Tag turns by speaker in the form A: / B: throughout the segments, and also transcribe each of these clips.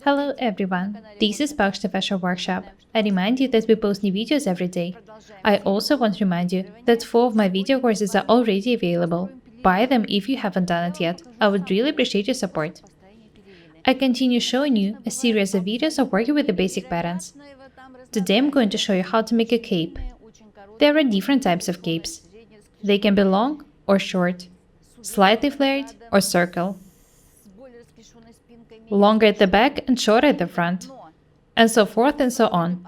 A: Hello everyone, this is Paukshte Fashion Workshop. I remind you that we post new videos every day. I also want to remind you that 4 of my video courses are already available. Buy them if you haven't done it yet. I would really appreciate your support. I continue showing you a series of videos of working with the basic patterns. Today I'm going to show you how to make a cape. There are different types of capes. They can be long or short, slightly flared or circle, longer at the back and shorter at the front, and so forth and so on.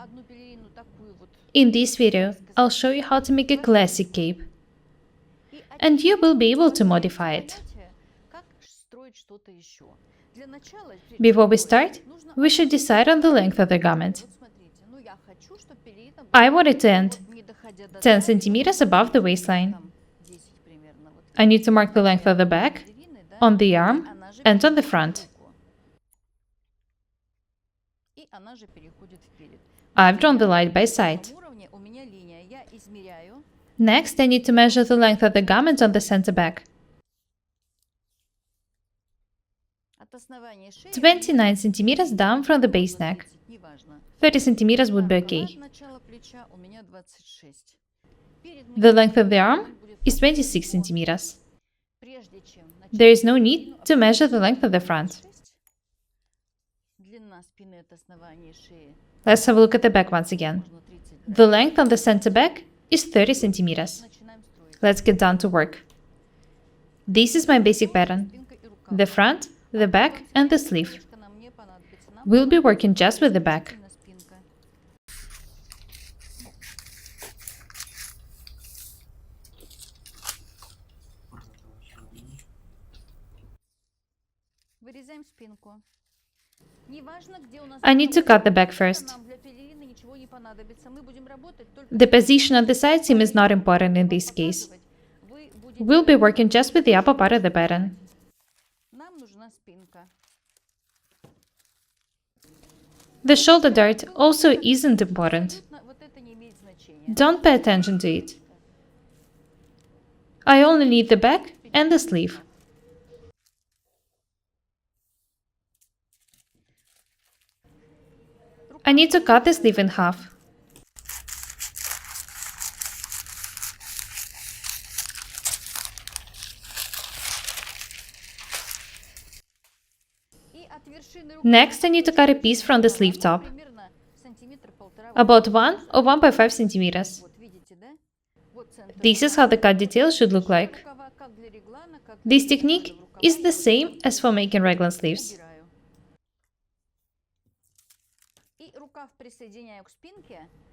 A: In this video, I'll show you how to make a classic cape, and you will be able to modify it. Before we start, we should decide on the length of the garment. I want it to end 10 centimeters above the waistline. I need to mark the length of the back, on the arm, and on the front. I've drawn the line by side. Next, I need to measure the length of the garment on the center back. 29 centimeters down from the base neck. 30 centimeters would be okay. The length of the arm is 26 centimeters. There is no need to measure the length of the front. Let's have a look at the back once again. The length on the center back is 30 centimeters. Let's get down to work. This is my basic pattern. The front, the back, and the sleeve. We'll be working just with the back. I need to cut the back first. The position on the side seam is not important in this case. We'll be working just with the upper part of the pattern. The shoulder dart also isn't important. Don't pay attention to it. I only need the back and the sleeve. I need to cut the sleeve in half. Next, I need to cut a piece from the sleeve top, about 1 or 1.5 centimeters. This is how the cut detail should look like. This technique is the same as for making raglan sleeves.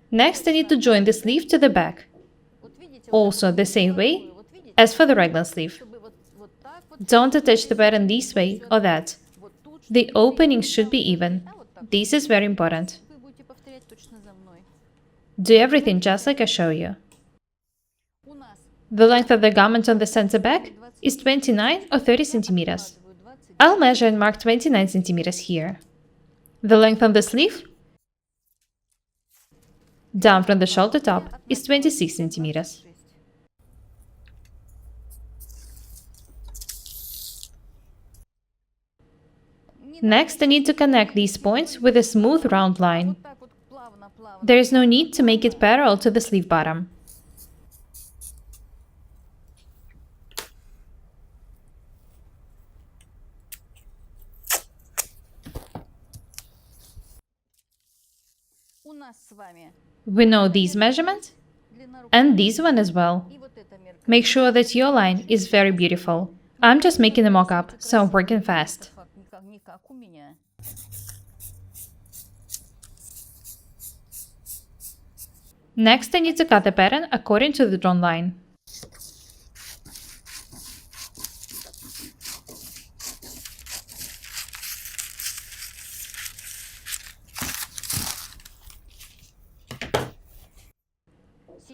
A: Next, I need to join the sleeve to the back, also the same way as for the raglan sleeve. Don't attach the pattern this way or that. The opening should be even. This is very important. Do everything just like I show you. The length of the garment on the center back is 29 or 30 centimeters. I'll measure and mark 29 centimeters here. The length on the sleeve, down from the shoulder top, is 26 centimeters. Next, I need to connect these points with a smooth round line. There is no need to make it parallel to the sleeve bottom. We know these measurements and this one as well. Make sure that your line is very beautiful. I'm just making a mock-up, so I'm working fast. Next, I need to cut the pattern according to the drawn line.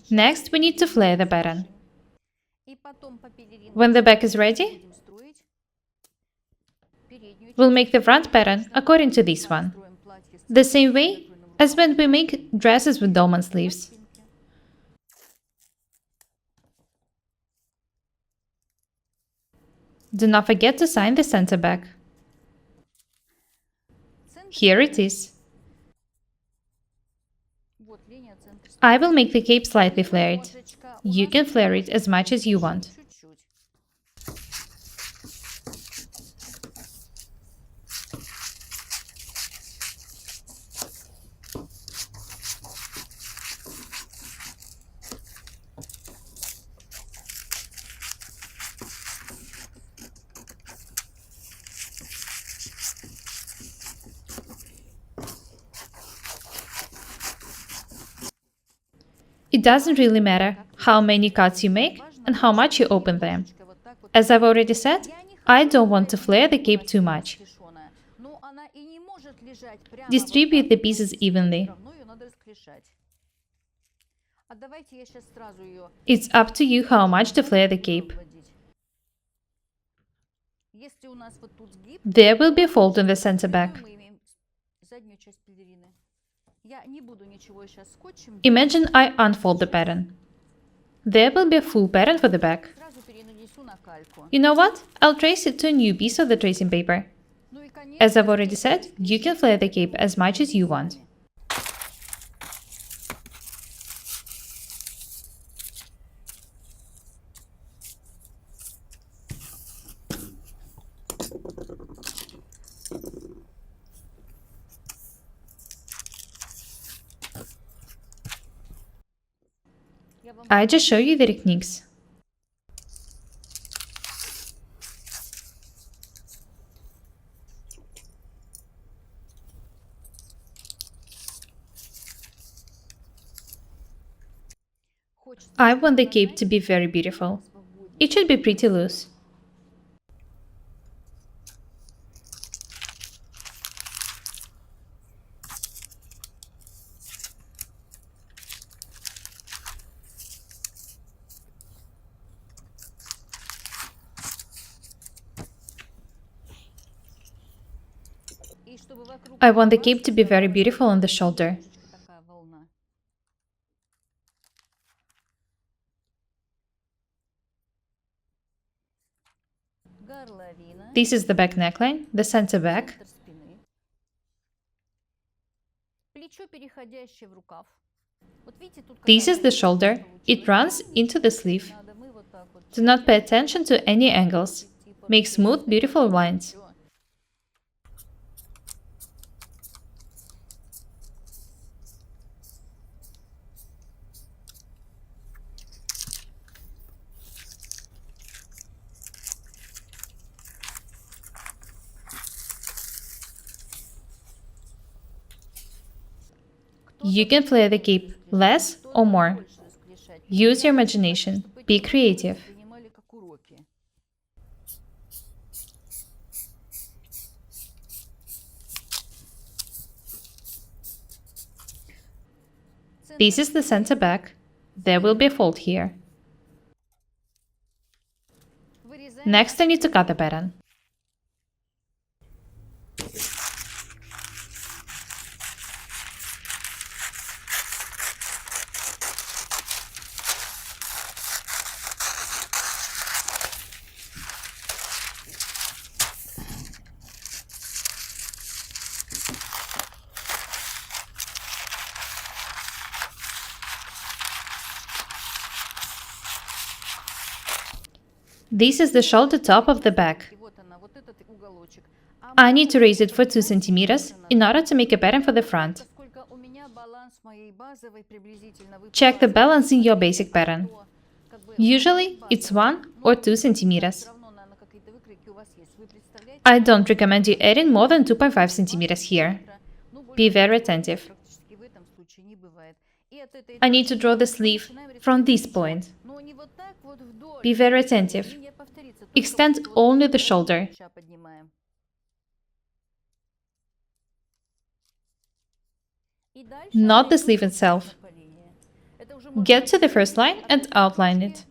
A: Next, we need to flare the pattern. When the back is ready, we'll make the front pattern according to this one, the same way as when we make dresses with dolman sleeves. Do not forget to sign the center back. Here it is. I will make the cape slightly flared. You can flare it as much as you want. It doesn't really matter how many cuts you make and how much you open them. As I've already said, I don't want to flare the cape too much. Distribute the pieces evenly. It's up to you how much to flare the cape. There will be a fold in the center back. Imagine I unfold the pattern. There will be a full pattern for the back. You know what? I'll trace it to a new piece of the tracing paper. As I've already said, you can flare the cape as much as you want. I just show you the techniques. I want the cape to be very beautiful. It should be pretty loose. I want the cape to be very beautiful on the shoulder. This is the back neckline, the center back. This is the shoulder. It runs into the sleeve. Do not pay attention to any angles. Make smooth, beautiful lines. You can flare the cape less or more. Use your imagination. Be creative. This is the center back. There will be a fold here. Next, I need to cut the pattern. This is the shoulder top of the back. I need to raise it for 2 centimeters in order to make a pattern for the front. Check the balance in your basic pattern. Usually, it's 1 or 2 centimeters. I don't recommend you adding more than 2.5 centimeters here. Be very attentive. I need to draw the sleeve from this point. Be very attentive. Extend only the shoulder. Not the sleeve itself. Get to the first line and outline it.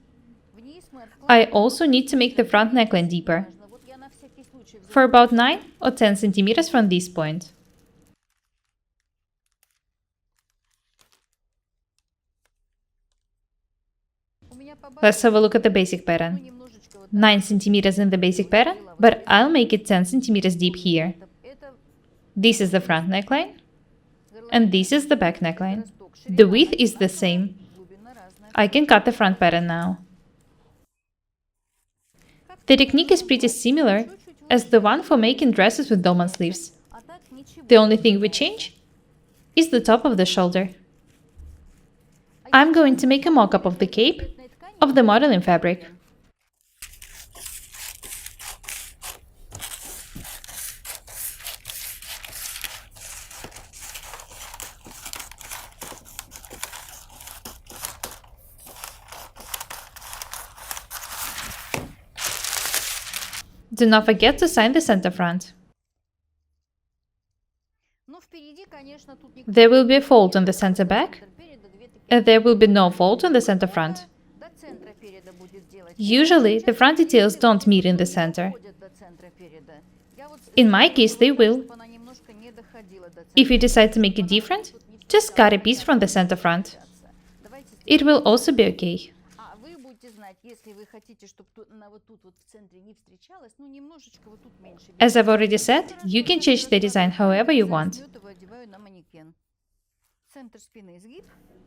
A: I also need to make the front neckline deeper, for about 9 or 10 centimeters from this point. Let's have a look at the basic pattern. 9 centimeters in the basic pattern, but I'll make it 10 centimeters deep here. This is the front neckline, and this is the back neckline. The width is the same. I can cut the front pattern now. The technique is pretty similar as the one for making dresses with dolman sleeves. The only thing we change is the top of the shoulder. I'm going to make a mock-up of the cape of the modeling fabric. Do not forget to sign the center front. There will be a fold on the center back, and there will be no fold on the center front. Usually, the front details don't meet in the center. In my case, they will. If you decide to make it different, just cut a piece from the center front. It will also be okay. As I've already said, you can change the design however you want.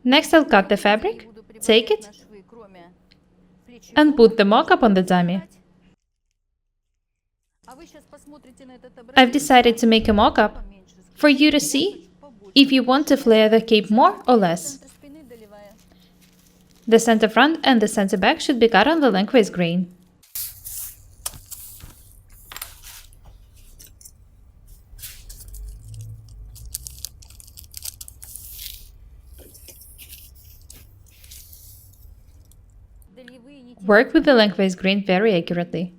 A: Next, I'll cut the fabric, take it, and put the mock-up on the dummy. I've decided to make a mock-up for you to see if you want to flare the cape more or less. The center front and the center back should be cut on the lengthwise grain. Work with the lengthwise grain very accurately.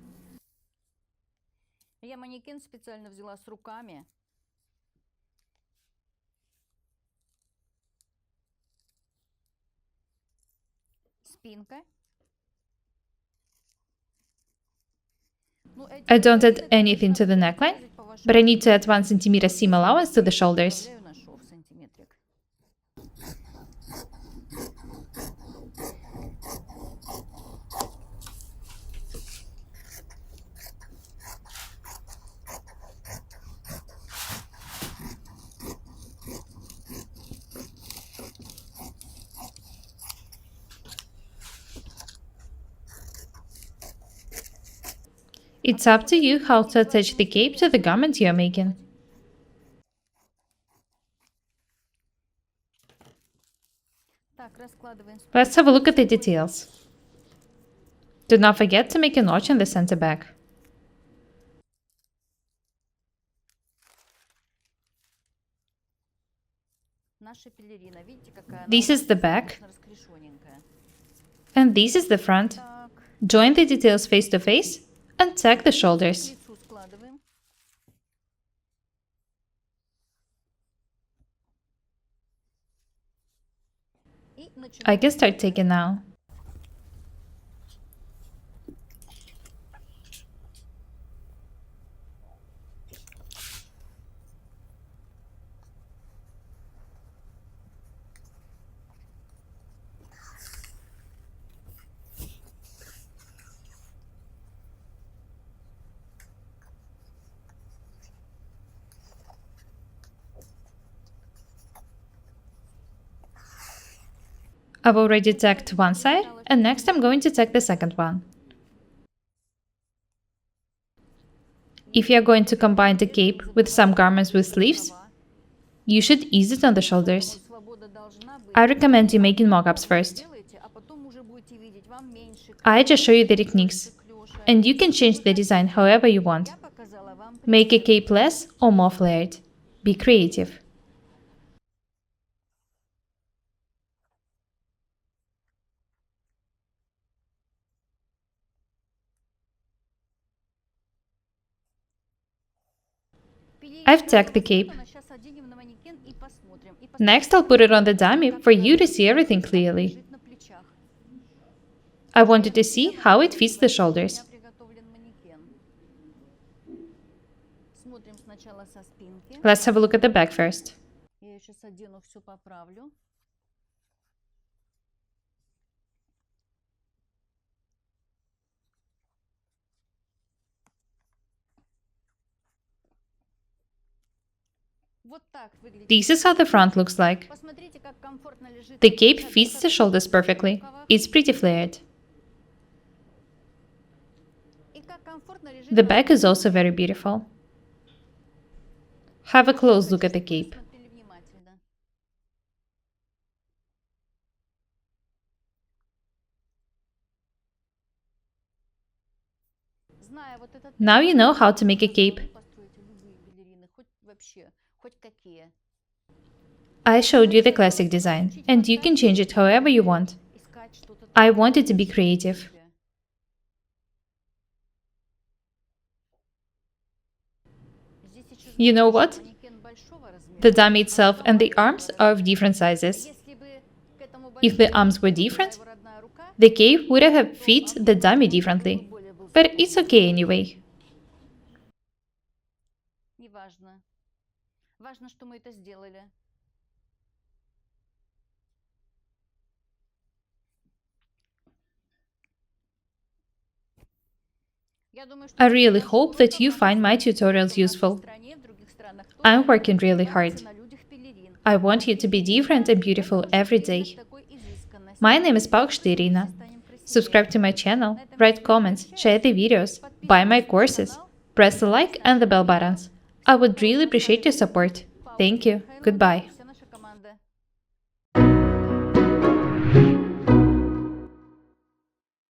A: I don't add anything to the neckline, but I need to add 1 cm seam allowance to the shoulders. It's up to you how to attach the cape to the garment you are making. Let's have a look at the details. Do not forget to make a notch in the center back. This is the back, and this is the front. Join the details face to face and tack the shoulders. I can start taking now. I've already tacked one side, and next I'm going to tack the second one. If you are going to combine the cape with some garments with sleeves, you should ease it on the shoulders. I recommend you making mock-ups first. I just show you the techniques, and you can change the design however you want. Make a cape less or more flared. Be creative. I've tacked the cape. Next, I'll put it on the dummy for you to see everything clearly. I wanted to see how it fits the shoulders. Let's have a look at the back first. This is how the front looks like. The cape fits the shoulders perfectly. It's pretty flared. The back is also very beautiful. Have a close look at the cape. Now you know how to make a cape. I showed you the classic design, and you can change it however you want. I want it to be creative. You know what? The dummy itself and the arms are of different sizes. If the arms were different, the cape would have fit the dummy differently. But it's okay anyway. I really hope that you find my tutorials useful. I'm working really hard. I want you to be different and beautiful every day. My name is Paukshte Irina. Subscribe to my channel, write comments, share the videos, buy my courses, press the like and the bell buttons. I would really appreciate your support. Thank you. Goodbye.